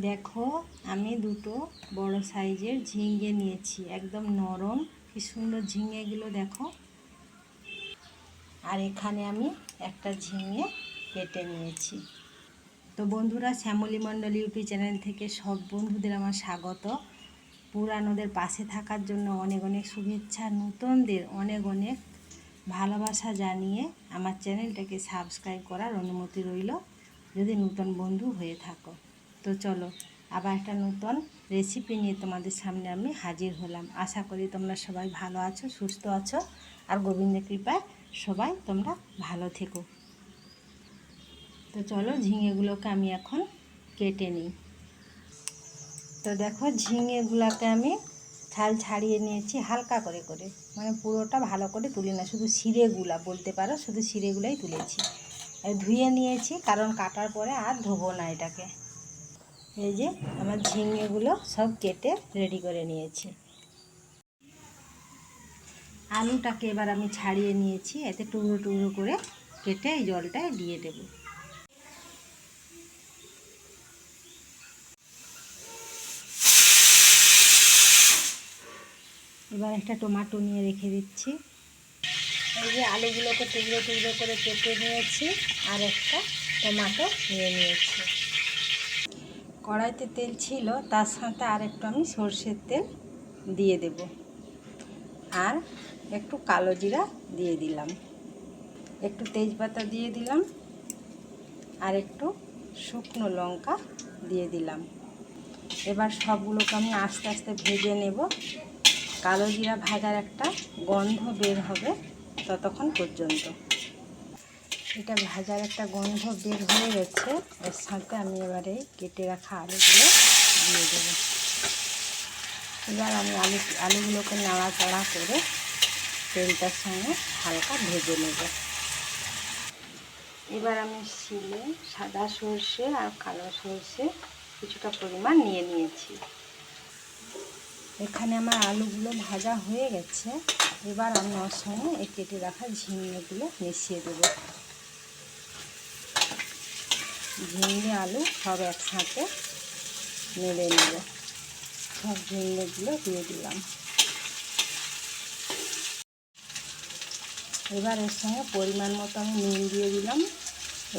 দেখো আমি দুটো বড় সাইজের ঝিঙে নিয়েছি, একদম নরম, কি সুন্দর ঝিঙেগুলো দেখো। আর এখানে আমি একটা ঝিঙে কেটে নিয়েছি। তো বন্ধুরা, শ্যামলী মণ্ডল ইউটিউব চ্যানেল থেকে সব বন্ধুদের আমার স্বাগত। পুরানোদের পাশে থাকার জন্য অনেক অনেক শুভেচ্ছা, নতুনদের অনেক অনেক ভালোবাসা জানিয়ে আমার চ্যানেলটাকে সাবস্ক্রাইব করার অনুমতি রইল যদি নতুন বন্ধু হয়ে থাকো। তো চলো, আবার একটা নতুন রেসিপি নিয়ে তোমাদের সামনে আমি হাজির হলাম। আশা করি তোমরা সবাই ভালো আছো, সুস্থ আছো, আর গোবিন্দের কৃপায় সবাই তোমরা ভালো থেকো। তো চলো, ঝিঙেগুলোকে আমি এখন কেটে নিই। তো দেখো, ঝিঙেগুলোকে আমি ছাল ছাড়িয়ে নিয়েছি হালকা করে করে, মানে পুরোটা ভালো করে তুলি না, শুধু শিরেগুলা বলতে পারো, শুধু শিরেগুলাই তুলেছি। ধুয়ে নিয়েছি, কারণ কাটার পরে আর ধোবো না এটাকে। এই যে আমার ঝিঙেগুলো সব কেটে রেডি করে নিয়েছি। আলুটাকে এবার আমি ছাড়িয়ে নিয়েছি, এতে টুকরো টুকরো করে কেটে এই জলটায় দিয়ে দেব। এবার একটা টমেটো নিয়ে রেখে দিচ্ছি। এই যে আলুগুলোকে টুকরো টুকরো করে কেটে নিয়েছি, আর একটা টমেটো নিয়ে নিয়েছি। কড়াইতে তেল ছিল, তার সাথে আর একটু আমি সর্ষের তেল দিয়ে দেব, আর একটু কালো জিরা দিয়ে দিলাম, একটু তেজপাতা দিয়ে দিলাম, আর একটু শুকনো লঙ্কা দিয়ে দিলাম। এবার সবগুলোকে আমি আস্তে আস্তে ভেজে নেব। কালো জিরা ভাজার একটা গন্ধ বের হবে ততক্ষণ পর্যন্ত। এটা ভাজার একটা গন্ধ বের হয়ে গেছে, এর সাথে আমি এবারে কেটে রাখা আলুগুলো দিয়ে দেব। এবার আমি আলুগুলোকে নাড়াচাড়া করে তেলটার সঙ্গে হালকা ভেজে নেব। এবার আমি শিলে সাদা সর্ষে আর কালো সর্ষে কিছুটা পরিমাণ নিয়ে নিয়েছি। এখানে আমার আলুগুলো ভাজা হয়ে গেছে। এবার আমি ওর সঙ্গে এই কেটে রাখা ঝিঙেগুলো মিশিয়ে দেব। ঝিঙে আলু সব একসাথে নেড়ে নেব। সব ঝিঙেগুলো দিয়ে দিলাম। এবার এর সঙ্গে পরিমাণ মতো আমি নুন দিয়ে দিলাম,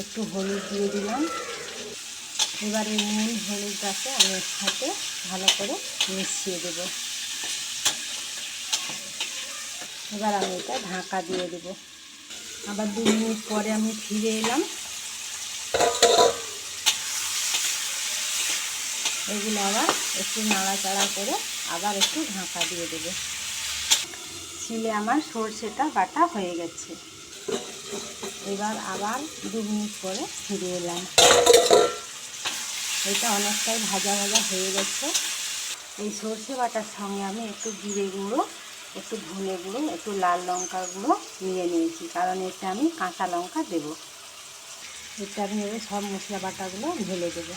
একটু হলুদ দিয়ে দিলাম। এবার এই নুন হলুদটাকে আমি এর সাথে ভালো করে মিশিয়ে দেব। এবার আমি এটা ঢাকা দিয়ে দেব। আবার 2 মিনিট পরে আমি ফিরে এলাম। এগুলো আবার একটু নাড়াচাড়া করে আবার একটু ঢাকা দিয়ে দেব। শিলে আমার সর্ষেটা বাটা হয়ে গেছে। এবার আবার 2 মিনিট পরে ফিরে এলাম। এটা অনেকটাই ভাজা ভাজা হয়ে গেছে। এই সর্ষে বাটার সঙ্গে আমি একটু জিরে গুঁড়ো, একটু ধনে গুঁড়ো, একটু লাল লঙ্কার গুঁড়ো নিয়ে নিয়েছি, কারণ এতে আমি কাঁচা লঙ্কা দেবো। এতে আমি এবার সব মশলা বাটাগুলো ঢেলে দেবো।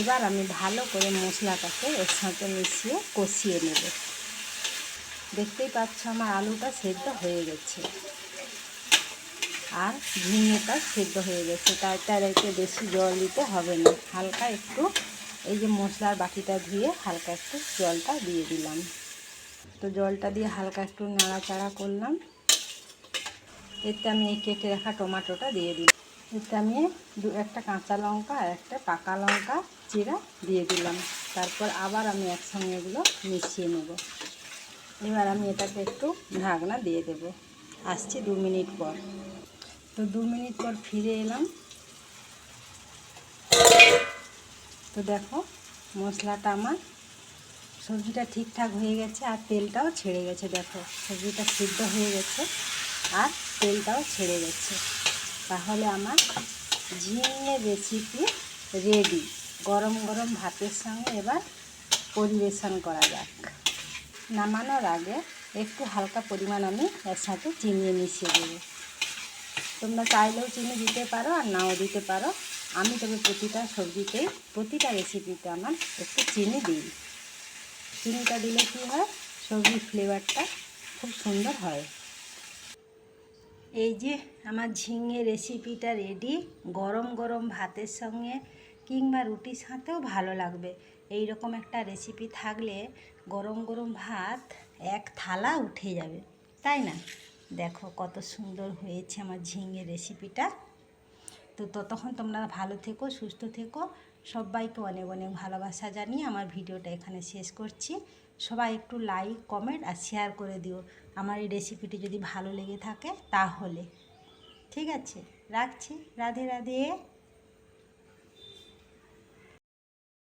এবার আমি ভালো করে মশলাটাকে এর সাথে মিশিয়ে কষিয়ে নেব। দেখতেই পাচ্ছ আমার আলুটা সেদ্ধ হয়ে গেছে, আর ঝিঙেটা সেদ্ধ হয়ে গেছে। তার এতে বেশি জল দিতে হবে না, হালকা একটু এই যে মশলার বাটিটা ধুয়ে হালকা একটু জলটা দিয়ে দিলাম। তো জলটা দিয়ে হালকা একটু নাড়াচাড়া করলাম। এতে আমি এই কেটে রাখা টমেটোটা দিয়ে দিলাম। এতে আমি একটা কাঁচা লঙ্কা আর একটা পাকা লঙ্কা চিরা দিয়ে দিলাম। তারপর আবার আমি একসঙ্গে এগুলো মিশিয়ে নেব। এবার আমি এটাকে একটু ঢাকনা দিয়ে দেব। আসছি 2 মিনিট পর। তো 2 মিনিট পর ফিরে এলাম। তো দেখো, মশলাটা আমার, সবজিটা ঠিকঠাক হয়ে গেছে, আর তেলটাও ছেড়ে গেছে। দেখো, সবজিটা সিদ্ধ হয়ে গেছে আর তেলটাও ছেড়ে গেছে। তাহলে আমার ঝিঙে রেসিপি রেডি। গরম গরম ভাতের সঙ্গে এবার পরিবেশন করা যাক। নামানোর আগে একটু হালকা পরিমাণ আমি এর সাথে চিনি মিশিয়ে দেবো। তোমরা চাইলেও চিনি দিতে পারো আর নাও দিতে পারো। আমি তবে প্রতিটা সবজিতেই, প্রতিটা রেসিপিতে আমার একটু চিনি দিই। চিনিটা দিলে কী হয়, সবজির ফ্লেভারটা খুব সুন্দর হয়। এই যে আমার ঝিঙে রেসিপিটা রেডি। গরম গরম ভাতের সঙ্গে কিংবা রুটির সাথেও ভালো লাগবে। এই রকম একটা রেসিপি থাকলে গরম গরম ভাত এক থালা উঠে যাবে, তাই না? দেখো কত সুন্দর হয়েছে আমার ঝিঙে রেসিপিটা। তো ততক্ষণ তোমরা ভালো থেকো, সুস্থ থেকো। সবাইকে অনেক অনেক ভালোবাসা জানিয়ে আমার ভিডিওটা এখানে শেষ করছি। সবাই একটু লাইক, কমেন্ট আর শেয়ার করে দিও আমার এই রেসিপিটি যদি ভালো লেগে থাকে তাহলে। ঠিক আছে, রাখছি। রাধে রাধে।